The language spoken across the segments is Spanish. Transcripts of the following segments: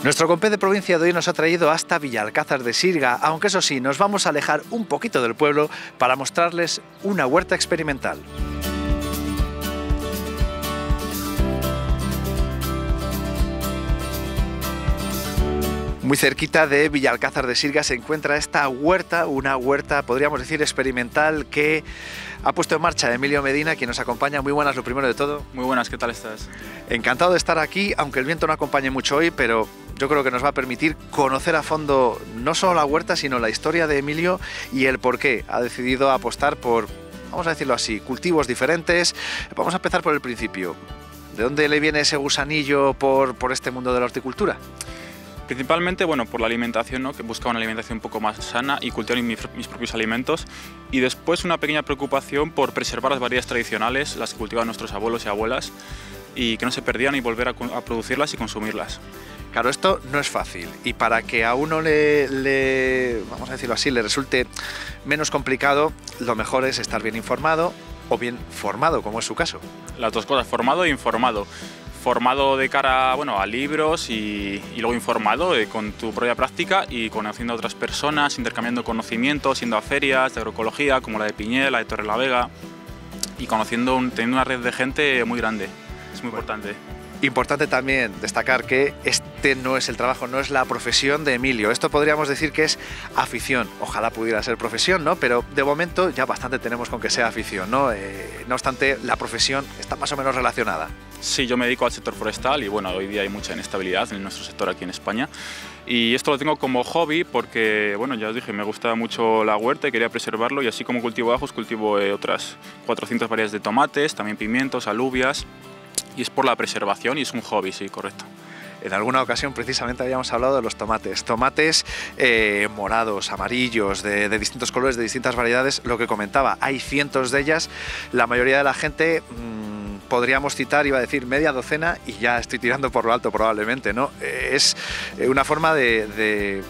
Nuestro compé de provincia de hoy nos ha traído hasta Villalcázar de Sirga, aunque eso sí, nos vamos a alejar un poquito del pueblo para mostrarles una huerta experimental. Muy cerquita de Villalcázar de Sirga se encuentra esta huerta, una huerta, podríamos decir, experimental que ha puesto en marcha Emilio Medina, quien nos acompaña. Muy buenas, lo primero de todo. Muy buenas, ¿qué tal estás? Encantado de estar aquí, aunque el viento no acompañe mucho hoy, pero yo creo que nos va a permitir conocer a fondo no solo la huerta, sino la historia de Emilio y el por qué ha decidido apostar por, vamos a decirlo así, cultivos diferentes. Vamos a empezar por el principio. ¿De dónde le viene ese gusanillo por este mundo de la horticultura? Principalmente, bueno, por la alimentación, ¿no? Que buscaba una alimentación un poco más sana y cultivar mis propios alimentos. Y después una pequeña preocupación por preservar las variedades tradicionales, las que cultivaban nuestros abuelos y abuelas, y que no se perdían y volver a producirlas y consumirlas. Claro, esto no es fácil, y para que a uno vamos a decirlo así, le resulte menos complicado, lo mejor es estar bien informado o bien formado, como es su caso. Las dos cosas, formado e informado. Formado de cara, bueno, a libros y luego informado con tu propia práctica y conociendo a otras personas, intercambiando conocimientos, yendo a ferias de agroecología como la de Piñel, la de Torrelavega, y teniendo una red de gente muy grande. Es muy importante. Importante también destacar que este no es el trabajo, no es la profesión de Emilio. Esto podríamos decir que es afición. Ojalá pudiera ser profesión, ¿no? Pero de momento ya bastante tenemos con que sea afición, ¿no? No obstante, la profesión está más o menos relacionada. Sí, yo me dedico al sector forestal y bueno, hoy día hay mucha inestabilidad en nuestro sector aquí en España. Y esto lo tengo como hobby porque, bueno, ya os dije, me gusta mucho la huerta y quería preservarlo, y así como cultivo ajos, cultivo otras 400 variedades de tomates, también pimientos, alubias. Y es por la preservación y es un hobby, sí, correcto. En alguna ocasión precisamente habíamos hablado de los tomates. Tomates morados, amarillos, de distintos colores, de distintas variedades. Lo que comentaba, hay cientos de ellas. La mayoría de la gente, podríamos citar, iba a decir media docena, y ya estoy tirando por lo alto probablemente, ¿no? Es una forma de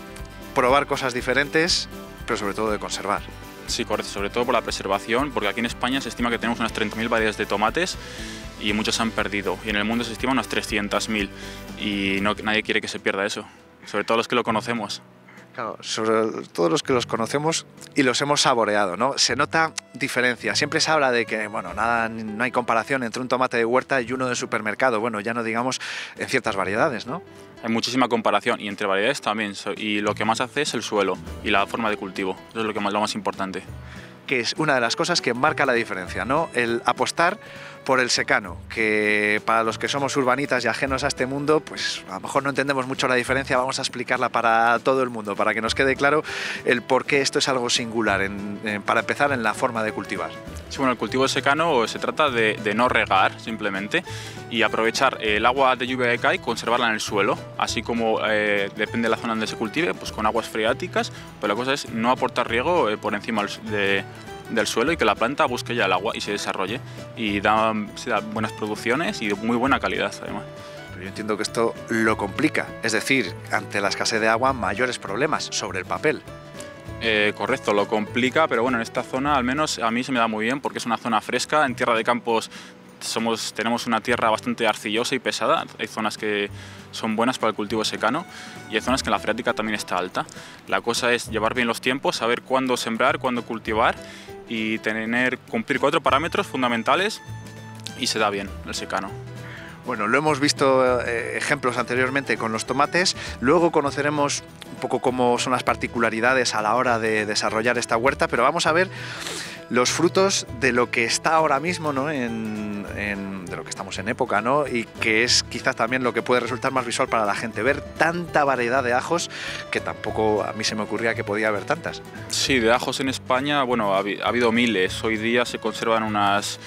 probar cosas diferentes, pero sobre todo de conservar. Sí, correcto, sobre todo por la preservación, porque aquí en España se estima que tenemos unas 30.000 variedades de tomates y muchos se han perdido, y en el mundo se estima unas 300.000, y nadie quiere que se pierda eso, sobre todo los que lo conocemos. Claro, sobre todos los que los conocemos y los hemos saboreado, ¿no? Se nota diferencia. Siempre se habla de que, bueno, no hay comparación entre un tomate de huerta y uno de supermercado. Bueno, ya no digamos en ciertas variedades, ¿no? Hay muchísima comparación, y entre variedades también, y lo que más hace es el suelo y la forma de cultivo. Eso es lo más importante. Que es una de las cosas que marca la diferencia, ¿no? El apostar por el secano, que para los que somos urbanitas y ajenos a este mundo, pues a lo mejor no entendemos mucho la diferencia. Vamos a explicarla para todo el mundo, para que nos quede claro el por qué esto es algo singular, para empezar, en la forma de cultivar. Sí, bueno, el cultivo secano se trata de no regar simplemente y aprovechar el agua de lluvia que cae, conservarla en el suelo, así como depende de la zona donde se cultive, pues con aguas freáticas, pero la cosa es no aportar riego por encima del suelo, y que la planta busque ya el agua y se desarrolle, y se da buenas producciones y de muy buena calidad además. Pero yo entiendo que esto lo complica, es decir, ante la escasez de agua, mayores problemas sobre el papel. Correcto, lo complica, pero bueno, en esta zona al menos a mí se me da muy bien porque es una zona fresca. En Tierra de Campos tenemos una tierra bastante arcillosa y pesada. Hay zonas que son buenas para el cultivo secano y hay zonas que la freática también está alta. La cosa es llevar bien los tiempos, saber cuándo sembrar, cuándo cultivar y cumplir 4 parámetros fundamentales, y se da bien el secano. Bueno, lo hemos visto ejemplos anteriormente con los tomates. Luego conoceremos un poco cómo son las particularidades a la hora de desarrollar esta huerta, pero vamos a ver los frutos de lo que está ahora mismo, ¿no? De lo que estamos en época, ¿no? Y que es quizás también lo que puede resultar más visual para la gente, ver tanta variedad de ajos, que tampoco a mí se me ocurría que podía haber tantas. Sí, de ajos en España, bueno, ha habido miles. Hoy día se conservan unas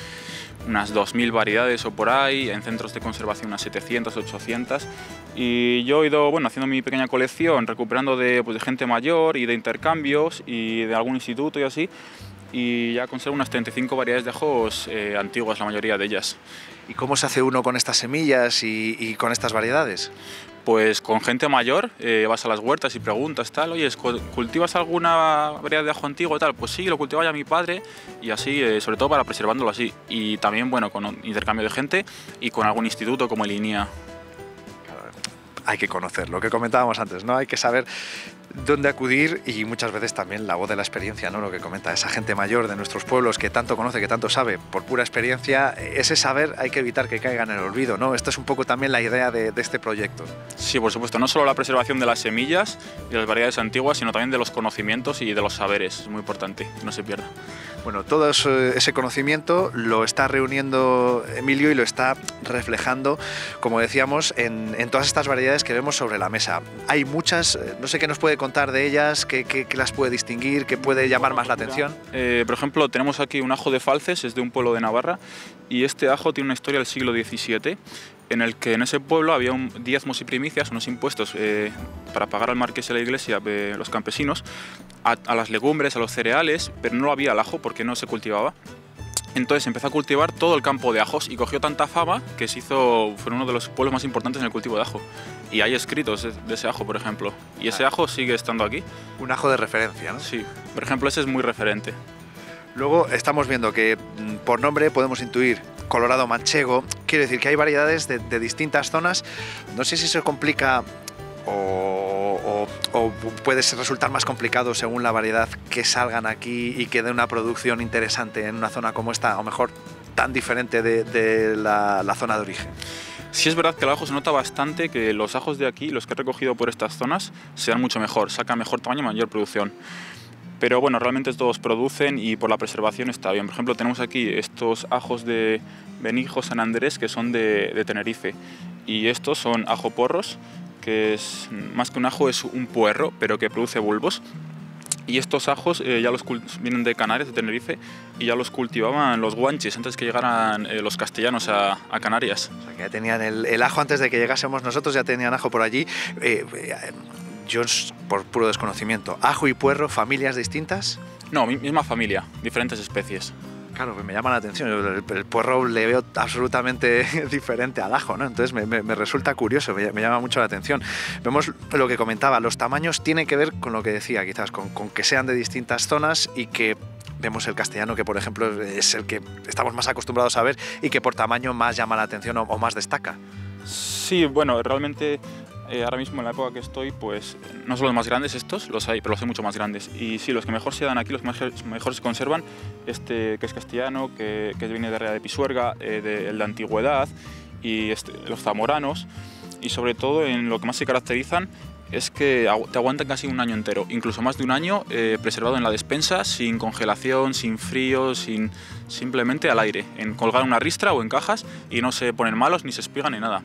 2.000 variedades o por ahí, en centros de conservación unas 700, 800, y yo he ido, bueno, haciendo mi pequeña colección, recuperando de gente mayor y de intercambios y de algún instituto y así, y ya conservo unas 35 variedades de ajos antiguas, la mayoría de ellas. ¿Y cómo se hace uno con estas semillas y con estas variedades? Pues con gente mayor, vas a las huertas y preguntas, tal, oye, ¿cultivas alguna variedad de ajo antiguo, tal? Pues sí, lo cultivaba ya mi padre, y así, sobre todo para preservándolo así. Y también, bueno, con un intercambio de gente y con algún instituto como el INIA. hay que conocer, lo que comentábamos antes, ¿no? Hay que saber dónde acudir y muchas veces también la voz de la experiencia, ¿no? Lo que comenta esa gente mayor de nuestros pueblos que tanto conoce, que tanto sabe, por pura experiencia, ese saber hay que evitar que caiga en el olvido, ¿no? Esto es un poco también la idea de este proyecto. Sí, por supuesto, no solo la preservación de las semillas y las variedades antiguas, sino también de los conocimientos y de los saberes, es muy importante que no se pierda. Bueno, todo ese conocimiento lo está reuniendo Emilio y lo está reflejando, como decíamos, en todas estas variedades que vemos sobre la mesa. Hay muchas, no sé qué nos puede contar de ellas, qué las puede distinguir, qué puede llamar más la atención. Por ejemplo, tenemos aquí un ajo de Falces, es de un pueblo de Navarra, y este ajo tiene una historia del siglo XVII, en el que en ese pueblo había diezmos y primicias, unos impuestos para pagar al marqués de la iglesia de los campesinos, a las legumbres, a los cereales, pero no había el ajo porque no se cultivaba. Entonces empezó a cultivar todo el campo de ajos y cogió tanta fama que fue uno de los pueblos más importantes en el cultivo de ajo. Y hay escritos de ese ajo, por ejemplo. Y ese ajo sigue estando aquí. Un ajo de referencia, ¿no? Sí, por ejemplo, ese es muy referente. Luego estamos viendo que por nombre podemos intuir colorado manchego, quiere decir que hay variedades de distintas zonas. No sé si se complica o puede resultar más complicado según la variedad que salgan aquí y que dé una producción interesante en una zona como esta, o mejor tan diferente de la zona de origen. Sí es verdad que el ajo se nota bastante que los ajos de aquí, los que he recogido por estas zonas, se dan mucho mejor, sacan mejor tamaño y mayor producción. Pero bueno, realmente todos producen y por la preservación está bien. Por ejemplo, tenemos aquí estos ajos de Benijo San Andrés que son de Tenerife. Y estos son ajo porros, que es más que un ajo, es un puerro, pero que produce bulbos. Y estos ajos vienen de Canarias, de Tenerife, y ya los cultivaban los guanches antes que llegaran los castellanos a Canarias. O sea, que ya tenían el ajo antes de que llegásemos nosotros, ya tenían ajo por allí. Yo, por puro desconocimiento, ¿ajo y puerro, familias distintas? No, misma familia, diferentes especies. Claro, me llama la atención. El puerro le veo absolutamente diferente al ajo, ¿no? Entonces me resulta curioso, me llama mucho la atención. Vemos lo que comentaba, los tamaños tienen que ver con lo que decía, quizás, con que sean de distintas zonas y que vemos el castellano, que por ejemplo es el que estamos más acostumbrados a ver y que por tamaño más llama la atención o más destaca. Sí, bueno, realmente ahora mismo en la época que estoy, pues no son los más grandes estos, los hay, pero los hay mucho más grandes. Y sí, los que mejor se dan aquí, los mejor se conservan, que es castellano, que viene de Rea de Pisuerga, el de Antigüedad, y los zamoranos. Y sobre todo, en lo que más se caracterizan es que te aguantan casi un año entero, incluso más de un año preservado en la despensa, sin congelación, sin frío, simplemente al aire, colgado en una ristra o en cajas, y no se ponen malos, ni se espigan, ni nada.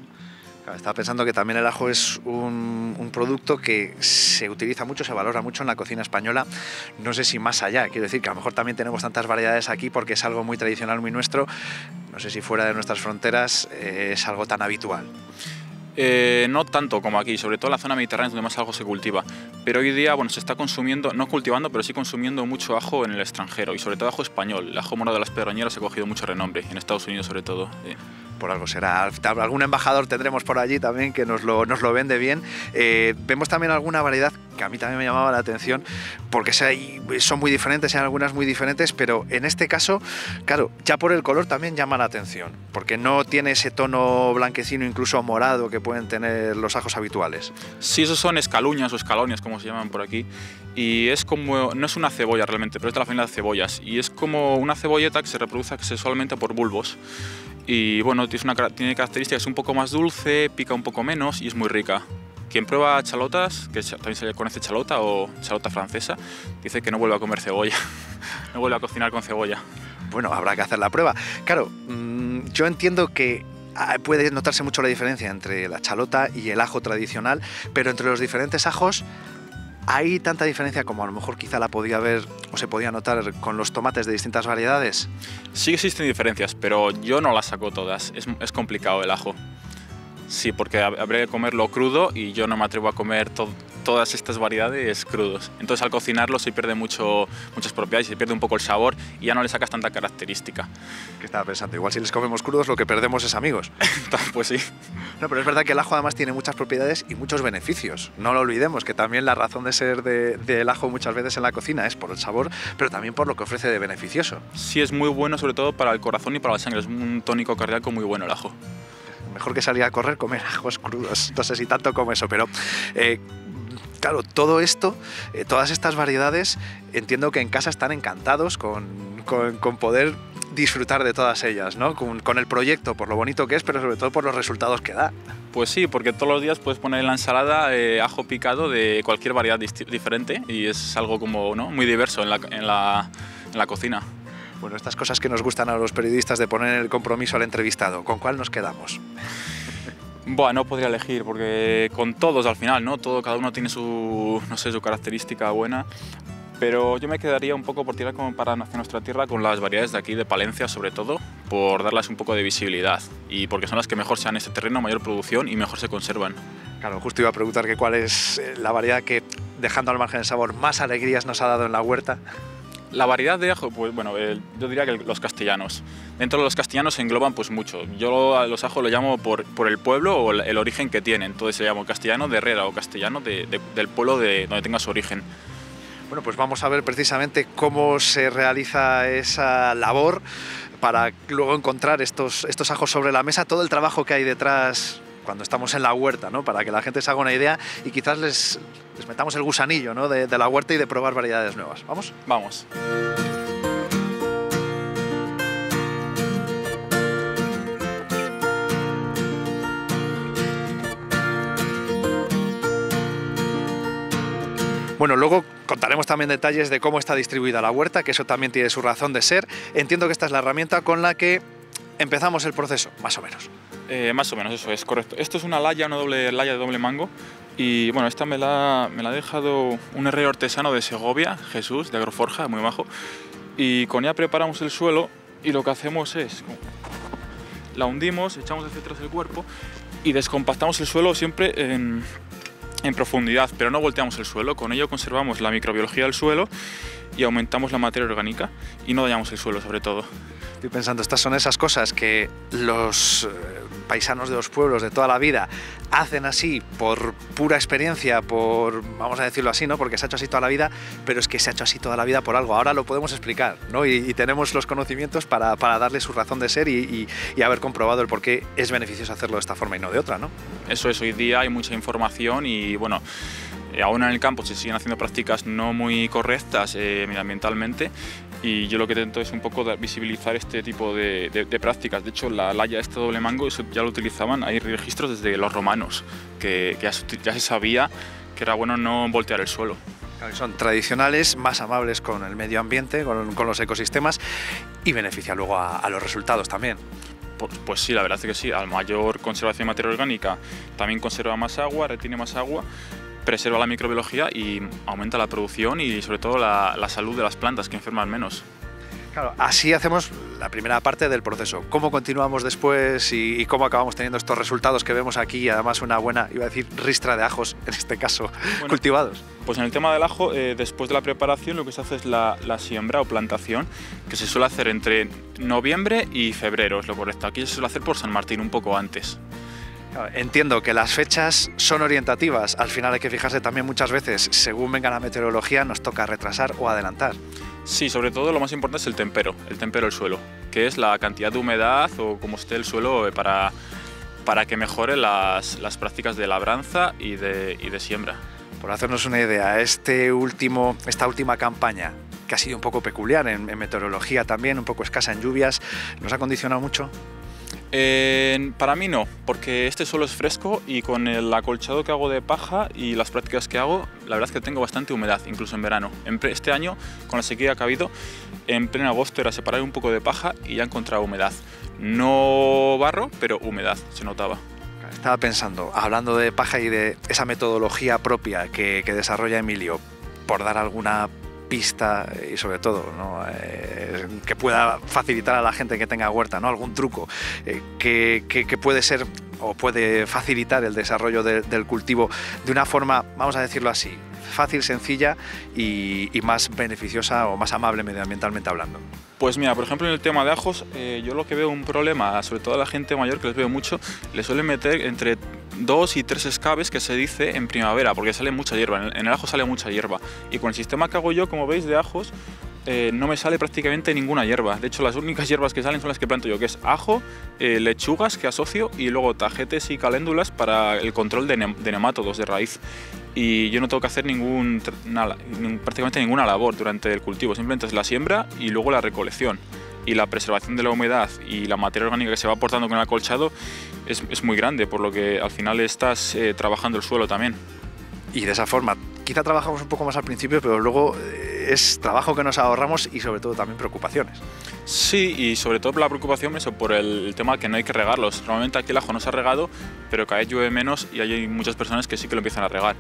Estaba pensando que también el ajo es un producto que se utiliza mucho, se valora mucho en la cocina española, no sé si más allá, quiero decir que a lo mejor también tenemos tantas variedades aquí porque es algo muy tradicional, muy nuestro, no sé si fuera de nuestras fronteras es algo tan habitual. No tanto como aquí, sobre todo en la zona mediterránea donde más algo se cultiva, pero hoy día se está consumiendo, no cultivando, pero sí consumiendo mucho ajo en el extranjero y sobre todo ajo español. El ajo morado de las Pedroñeras ha cogido mucho renombre, en Estados Unidos sobre todo. Por algo será. Algún embajador tendremos por allí también que nos lo vende bien. Vemos también alguna variedad que a mí también me llamaba la atención, porque son muy diferentes, hay algunas muy diferentes, pero en este caso, claro, ya por el color también llama la atención, porque no tiene ese tono blanquecino, incluso morado, que pueden tener los ajos habituales. Sí, esos son escaluñas o escalonias, como se llaman por aquí, y es como, no es una cebolla realmente, pero es de la familia de cebollas, y es como una cebolleta que se reproduce sexualmente por bulbos. Y bueno, tiene características, es un poco más dulce, pica un poco menos y es muy rica. Quien prueba chalotas, que también se le conoce chalota o chalota francesa, dice que no vuelve a comer cebolla, no vuelve a cocinar con cebolla. Bueno, habrá que hacer la prueba. Claro, yo entiendo que puede notarse mucho la diferencia entre la chalota y el ajo tradicional, pero entre los diferentes ajos ¿hay tanta diferencia como a lo mejor quizá la podía haber o se podía notar con los tomates de distintas variedades? Sí existen diferencias, pero yo no las saco todas. Es complicado el ajo. Sí, porque habría que comerlo crudo y yo no me atrevo a comer todas estas variedades crudos. Entonces al cocinarlo se pierde muchas propiedades, se pierde un poco el sabor y ya no le sacas tanta característica. ¿Qué estaba pensando? Igual si les comemos crudos lo que perdemos es amigos. Pues sí. No, pero es verdad que el ajo además tiene muchas propiedades y muchos beneficios. No lo olvidemos, que también la razón de ser del ajo muchas veces en la cocina es por el sabor, pero también por lo que ofrece de beneficioso. Sí, es muy bueno sobre todo para el corazón y para la sangre. Es un tónico cardíaco muy bueno el ajo. mejor que salir a correr, comer ajos crudos. No sé si tanto como eso, pero claro, todo esto, todas estas variedades, entiendo que en casa están encantados con poder disfrutar de todas ellas, ¿no? Con el proyecto, por lo bonito que es, pero sobre todo por los resultados que da. Pues sí, porque todos los días puedes poner en la ensalada ajo picado de cualquier variedad diferente y es algo como, ¿no?, muy diverso en la cocina. Bueno, estas cosas que nos gustan a los periodistas de poner el compromiso al entrevistado, ¿con cuál nos quedamos? Bueno, no podría elegir porque con todos al final, ¿no? Cada uno tiene su, no sé, su característica buena. Pero yo me quedaría un poco por tirar como para nuestra tierra con las variedades de aquí, de Palencia sobre todo, por darles un poco de visibilidad y porque son las que mejor se dan en este terreno, mayor producción y mejor se conservan. Claro, justo iba a preguntar que cuál es la variedad que, dejando al margen el sabor, más alegrías nos ha dado en la huerta. La variedad de ajo, pues bueno, yo diría que los castellanos. Dentro de los castellanos se engloban pues mucho. Yo a los ajos lo llamo por el pueblo o el origen que tienen. Entonces se llama castellano de Herrera o castellano del pueblo donde tenga su origen. Bueno, pues vamos a ver precisamente cómo se realiza esa labor para luego encontrar estos ajos sobre la mesa, todo el trabajo que hay detrás cuando estamos en la huerta, ¿no? Para que la gente se haga una idea y quizás les metamos el gusanillo, ¿no?, de la huerta y de probar variedades nuevas. ¿Vamos? Vamos. Bueno, luego contaremos también detalles de cómo está distribuida la huerta, que eso también tiene su razón de ser. Entiendo que esta es la herramienta con la que empezamos el proceso, más o menos. Más o menos, eso es correcto. Esto es una laya de doble mango. Y bueno, esta me la ha dejado un herrero artesano de Segovia, Jesús, de Agroforja, muy majo. Y con ella preparamos el suelo y lo que hacemos es, la hundimos, echamos hacia atrás el cuerpo y descompactamos el suelo siempre en profundidad, pero no volteamos el suelo. Con ello conservamos la microbiología del suelo y aumentamos la materia orgánica y no dañamos el suelo sobre todo. Estoy pensando, estas son esas cosas que los paisanos de los pueblos de toda la vida hacen así por pura experiencia, vamos a decirlo así, ¿no?, porque se ha hecho así toda la vida, pero es que se ha hecho así toda la vida por algo. Ahora lo podemos explicar, ¿no? Y tenemos los conocimientos para darle su razón de ser y haber comprobado el por qué es beneficioso hacerlo de esta forma y no de otra, ¿no? Eso es, hoy día hay mucha información y bueno, aún en el campo se siguen haciendo prácticas no muy correctas medioambientalmente y yo lo que intento es un poco visibilizar este tipo de prácticas. De hecho, la laya este doble mango, eso ya lo utilizaban, hay registros desde los romanos, que ya se sabía que era bueno no voltear el suelo. Son tradicionales, más amables con el medio ambiente, con los ecosistemas y beneficia luego a los resultados también. Pues sí, la verdad es que sí, a mayor conservación de materia orgánica también conserva más agua, retiene más agua, preserva la microbiología y aumenta la producción y sobre todo la salud de las plantas, que enferman menos. Claro, así hacemos la primera parte del proceso. ¿Cómo continuamos después y cómo acabamos teniendo estos resultados que vemos aquí? Además una buena, iba a decir, ristra de ajos, en este caso, bueno, cultivados. Pues en el tema del ajo, después de la preparación lo que se hace es la siembra o plantación, que se suele hacer entre noviembre y febrero, es lo correcto. Aquí se suele hacer por San Martín, un poco antes. Entiendo que las fechas son orientativas, al final hay que fijarse también muchas veces, según venga la meteorología nos toca retrasar o adelantar. Sí, sobre todo lo más importante es el tempero del suelo, que es la cantidad de humedad o cómo esté el suelo para que mejore las prácticas de labranza y de siembra. Por hacernos una idea, esta última campaña, que ha sido un poco peculiar en meteorología también, un poco escasa en lluvias, ¿nos ha condicionado mucho? Para mí no, porque este suelo es fresco y con el acolchado que hago de paja y las prácticas que hago, la verdad es que tengo bastante humedad, incluso en verano. Este año, con la sequía que ha habido, en pleno agosto era separar un poco de paja y ya he encontrado humedad. No barro, pero humedad, se notaba. Estaba pensando, hablando de paja y de esa metodología propia que desarrolla Emilio, por dar alguna pista y sobre todo, ¿no?, que pueda facilitar a la gente que tenga huerta, ¿no?, algún truco que puede ser o puede facilitar el desarrollo del cultivo de una forma, vamos a decirlo así, fácil, sencilla y más beneficiosa o más amable medioambientalmente hablando. Pues mira, por ejemplo en el tema de ajos, yo lo que veo un problema, sobre todo a la gente mayor que les veo mucho, le suelen meter entre 2 y 3 escabes, que se dice, en primavera, porque sale mucha hierba, en el ajo sale mucha hierba. Y con el sistema que hago yo, como veis, de ajos, no me sale prácticamente ninguna hierba. De hecho, las únicas hierbas que salen son las que planto yo, que es ajo, lechugas que asocio y luego tajetes y caléndulas para el control de nemátodos de raíz. Y yo no tengo que hacer prácticamente ninguna labor durante el cultivo, simplemente es la siembra y luego la recolección. Y la preservación de la humedad y la materia orgánica que se va aportando con el acolchado es muy grande, por lo que al final estás trabajando el suelo también. Y de esa forma, quizá trabajamos un poco más al principio, pero luego es trabajo que nos ahorramos y sobre todo también preocupaciones. Sí, y sobre todo por la preocupación eso, por el tema que no hay que regarlos. Normalmente aquí el ajo no se ha regado, pero cada vez llueve menos y hay muchas personas que sí que lo empiezan a regar.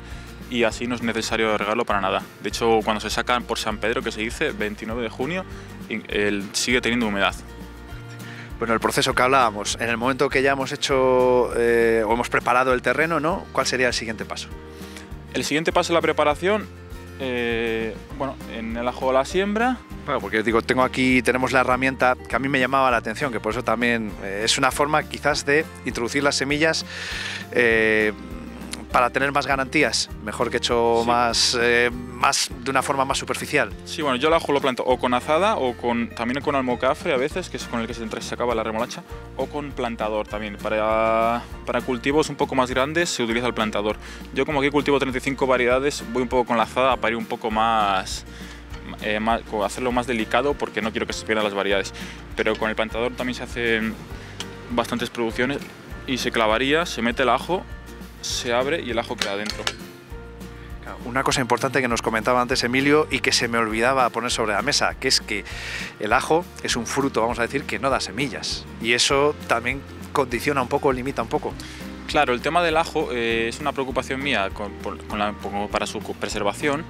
Y así no es necesario regarlo para nada. De hecho, cuando se sacan por San Pedro, que se dice, 29 de junio, sigue teniendo humedad. Bueno, el proceso que hablábamos, en el momento que ya hemos hecho o hemos preparado el terreno, ¿no? ¿Cuál sería el siguiente paso? El siguiente paso de la preparación, bueno, en el ajo la siembra. Bueno, porque digo, tenemos la herramienta que a mí me llamaba la atención, que por eso también es una forma quizás de introducir las semillas para tener más garantías, mejor que hecho sí. más de una forma más superficial. Sí, bueno, yo el ajo lo planto o con azada o también con almocafre a veces, que es con el que se acaba la remolacha, o con plantador también. Para cultivos un poco más grandes se utiliza el plantador. Yo como aquí cultivo 35 variedades, voy un poco con la azada para ir un poco más hacerlo más delicado porque no quiero que se pierdan las variedades. Pero con el plantador también se hacen bastantes producciones y se clavaría, se mete el ajo, se abre y el ajo queda dentro. Una cosa importante que nos comentaba antes Emilio y que se me olvidaba poner sobre la mesa, que es que el ajo es un fruto, vamos a decir, que no da semillas. Y eso también condiciona un poco, limita un poco. Claro, el tema del ajo es una preocupación mía para su preservación.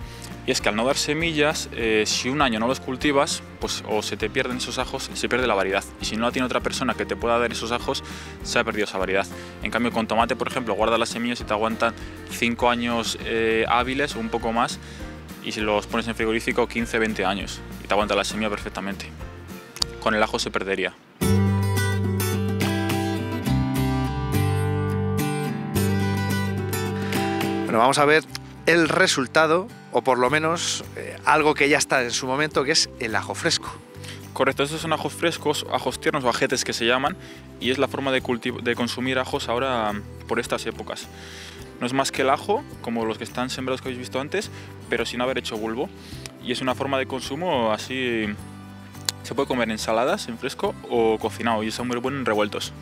Y es que al no dar semillas, si un año no los cultivas, pues o se te pierden esos ajos, se pierde la variedad. Y si no la tiene otra persona que te pueda dar esos ajos, se ha perdido esa variedad. En cambio, con tomate, por ejemplo, guardas las semillas y te aguantan 5 años hábiles o un poco más. Y si los pones en frigorífico, 15, 20 años. Y te aguanta la semilla perfectamente. Con el ajo se perdería. Bueno, vamos a ver el resultado, o por lo menos algo que ya está en su momento, que es el ajo fresco. Correcto, estos son ajos frescos, ajos tiernos o ajetes que se llaman, y es la forma de consumir ajos ahora por estas épocas. No es más que el ajo, como los que están sembrados que habéis visto antes, pero sin haber hecho bulbo. Y es una forma de consumo así, se puede comer en ensaladas, en fresco o cocinado, y está muy bueno en revueltos.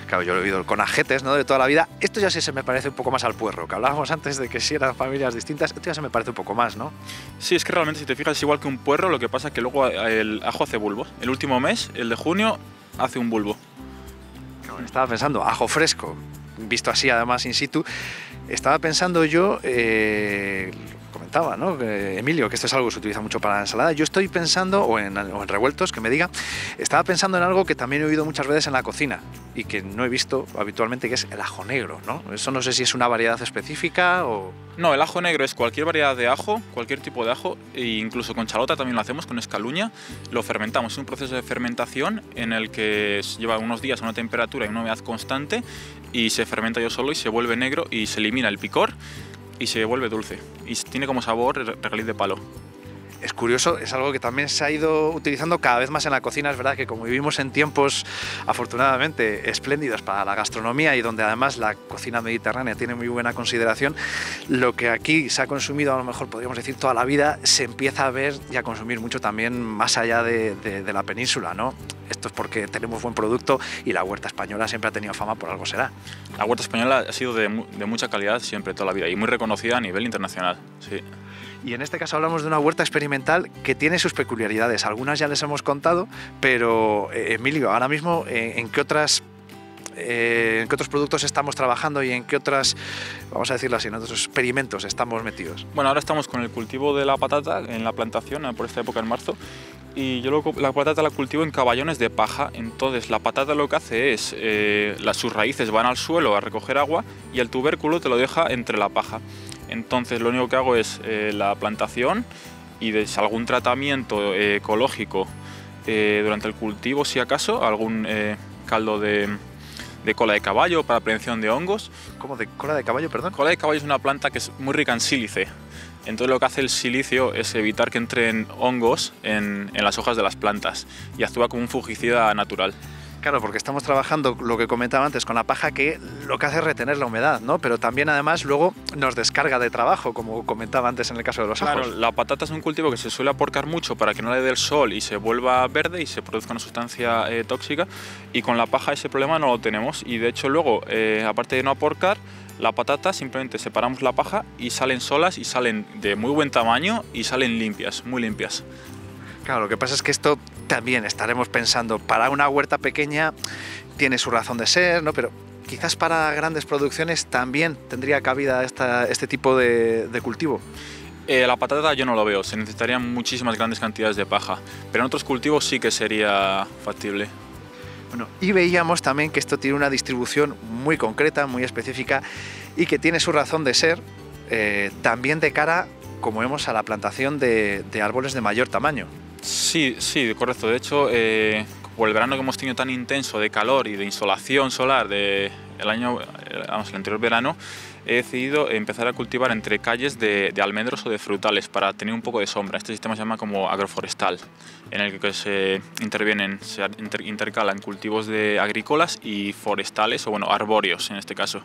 Claro, yo lo he oído con ajetes, ¿no?, de toda la vida. Esto ya sí se me parece un poco más al puerro, que hablábamos antes de que si eran familias distintas, esto ya se me parece un poco más, ¿no? Sí, es que realmente si te fijas es igual que un puerro, lo que pasa es que luego el ajo hace bulbo. El último mes, el de junio, hace un bulbo. Claro, estaba pensando, ajo fresco, visto así además in situ, estaba pensando yo, comentaba, ¿no?, Emilio, que esto es algo que se utiliza mucho para la ensalada. Yo estoy pensando, o en revueltos, que me diga, estaba pensando en algo que también he oído muchas veces en la cocina y que no he visto habitualmente, que es el ajo negro, ¿no? Eso no sé si es una variedad específica o... No, el ajo negro es cualquier variedad de ajo, cualquier tipo de ajo, e incluso con chalota también lo hacemos, con escaluña, lo fermentamos. Es un proceso de fermentación en el que lleva unos días a una temperatura y una humedad constante y se fermenta yo solo y se vuelve negro y se elimina el picor y se vuelve dulce y tiene como sabor regaliz de palo. Es curioso, es algo que también se ha ido utilizando cada vez más en la cocina. Es verdad que como vivimos en tiempos afortunadamente espléndidos para la gastronomía y donde además la cocina mediterránea tiene muy buena consideración, lo que aquí se ha consumido, a lo mejor podríamos decir toda la vida, se empieza a ver y a consumir mucho también más allá de la península, ¿no? Esto es porque tenemos buen producto y la huerta española siempre ha tenido fama, por algo será. La huerta española ha sido de mucha calidad siempre, toda la vida, y muy reconocida a nivel internacional, sí. Y en este caso hablamos de una huerta experimental que tiene sus peculiaridades. Algunas ya les hemos contado, pero Emilio, ahora mismo, ¿en qué otros productos estamos trabajando y en qué otras, vamos a decirlo así, en otros experimentos estamos metidos? Bueno, ahora estamos con el cultivo de la patata en la plantación por esta época en marzo. Y yo la patata la cultivo en caballones de paja. Entonces la patata lo que hace es, sus raíces van al suelo a recoger agua y el tubérculo te lo deja entre la paja. Entonces lo único que hago es la plantación y algún tratamiento ecológico durante el cultivo, si acaso, algún caldo de cola de caballo para prevención de hongos. ¿Cómo de cola de caballo, perdón? Cola de caballo es una planta que es muy rica en sílice. Entonces lo que hace el silicio es evitar que entren hongos en las hojas de las plantas y actúa como un fungicida natural. Claro, porque estamos trabajando, lo que comentaba antes, con la paja, que lo que hace es retener la humedad, ¿no? Pero también, además, luego nos descarga de trabajo, como comentaba antes en el caso de los ajos. Claro, la patata es un cultivo que se suele aporcar mucho para que no le dé el sol y se vuelva verde y se produzca una sustancia tóxica, y con la paja ese problema no lo tenemos. Y de hecho luego, aparte de no aporcar, la patata simplemente separamos la paja y salen solas y salen de muy buen tamaño y salen limpias, muy limpias. Claro, lo que pasa es que esto también estaremos pensando, para una huerta pequeña tiene su razón de ser, ¿no? Pero quizás para grandes producciones también tendría cabida este tipo de cultivo. La patata yo no lo veo, se necesitarían muchísimas grandes cantidades de paja, pero en otros cultivos sí que sería factible. Bueno, y veíamos también que esto tiene una distribución muy concreta, muy específica, y que tiene su razón de ser también de cara, como vemos, a la plantación de árboles de mayor tamaño. Sí, correcto. De hecho, por el verano que hemos tenido tan intenso de calor y de insolación solar el anterior verano, he decidido empezar a cultivar entre calles de almendros o de frutales para tener un poco de sombra. Este sistema se llama como agroforestal, en el que se intercalan cultivos de agrícolas y forestales, o bueno, arbóreos en este caso.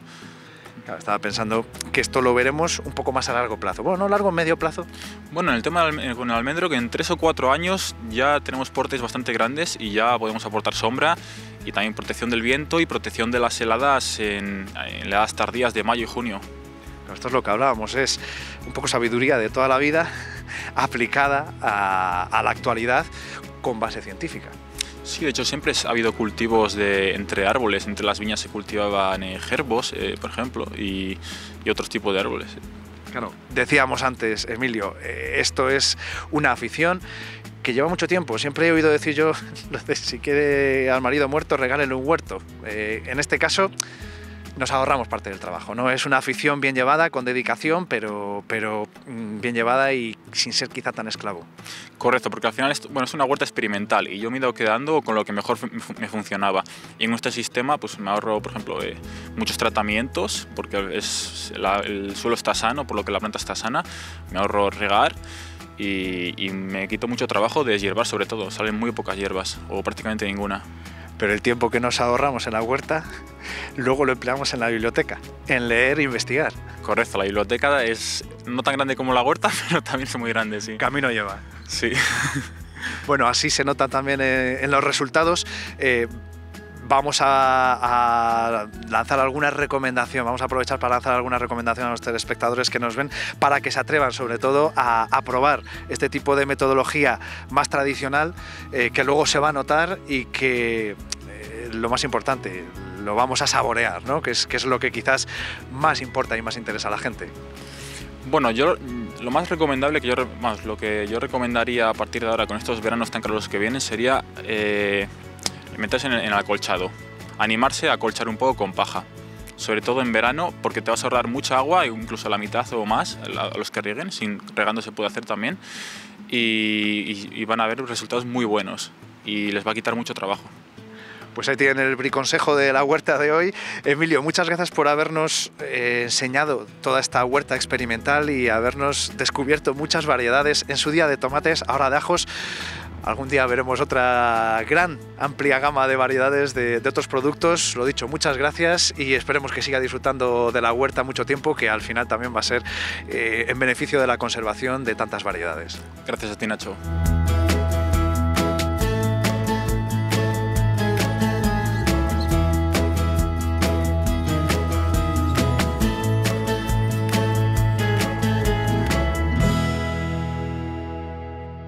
Claro, estaba pensando que esto lo veremos un poco más a largo plazo. Bueno, ¿no largo, medio plazo? Bueno, en el tema con el almendro, que en 3 o 4 años ya tenemos portes bastante grandes y ya podemos aportar sombra y también protección del viento y protección de las heladas en heladas tardías de mayo y junio. Esto es lo que hablábamos, es un poco sabiduría de toda la vida aplicada a la actualidad con base científica. Sí, de hecho siempre ha habido cultivos entre árboles. Entre las viñas se cultivaban gerbos, por ejemplo, y otros tipos de árboles. Claro, decíamos antes, Emilio, esto es una afición que lleva mucho tiempo. Siempre he oído decir yo, si quiere al marido muerto, regálele un huerto. En este caso nos ahorramos parte del trabajo, ¿no? Es una afición bien llevada, con dedicación, pero bien llevada y sin ser quizá tan esclavo. Correcto, porque al final es una huerta experimental y yo me he ido quedando con lo que mejor me funcionaba. Y en este sistema pues me ahorro, por ejemplo, muchos tratamientos, porque el suelo está sano, por lo que la planta está sana. Me ahorro regar y me quito mucho trabajo de deshiervar, sobre todo. Salen muy pocas hierbas o prácticamente ninguna. Pero el tiempo que nos ahorramos en la huerta, luego lo empleamos en la biblioteca, en leer e investigar. Correcto, la biblioteca es no tan grande como la huerta, pero también es muy grande, sí. Camino lleva. Sí. Bueno, así se nota también en los resultados. Vamos a lanzar alguna recomendación, vamos a aprovechar para lanzar alguna recomendación a los telespectadores que nos ven para que se atrevan sobre todo a probar este tipo de metodología más tradicional, que luego se va a notar y que lo más importante, lo vamos a saborear, ¿no? que es lo que quizás más importa y más interesa a la gente. Bueno, lo más recomendable lo que yo recomendaría a partir de ahora con estos veranos tan calurosos que vienen sería meterse en el acolchado, animarse a acolchar un poco con paja, sobre todo en verano, porque te vas a ahorrar mucha agua, incluso la mitad o más a los que rieguen, regando se puede hacer también, y van a ver resultados muy buenos y les va a quitar mucho trabajo. Pues ahí tienen el briconsejo de la huerta de hoy. Emilio, muchas gracias por habernos enseñado toda esta huerta experimental y habernos descubierto muchas variedades en su día de tomates, ahora de ajos. Algún día veremos otra gran, amplia gama de variedades de otros productos. Lo dicho, muchas gracias y esperemos que siga disfrutando de la huerta mucho tiempo, que al final también va a ser en beneficio de la conservación de tantas variedades. Gracias a ti, Nacho.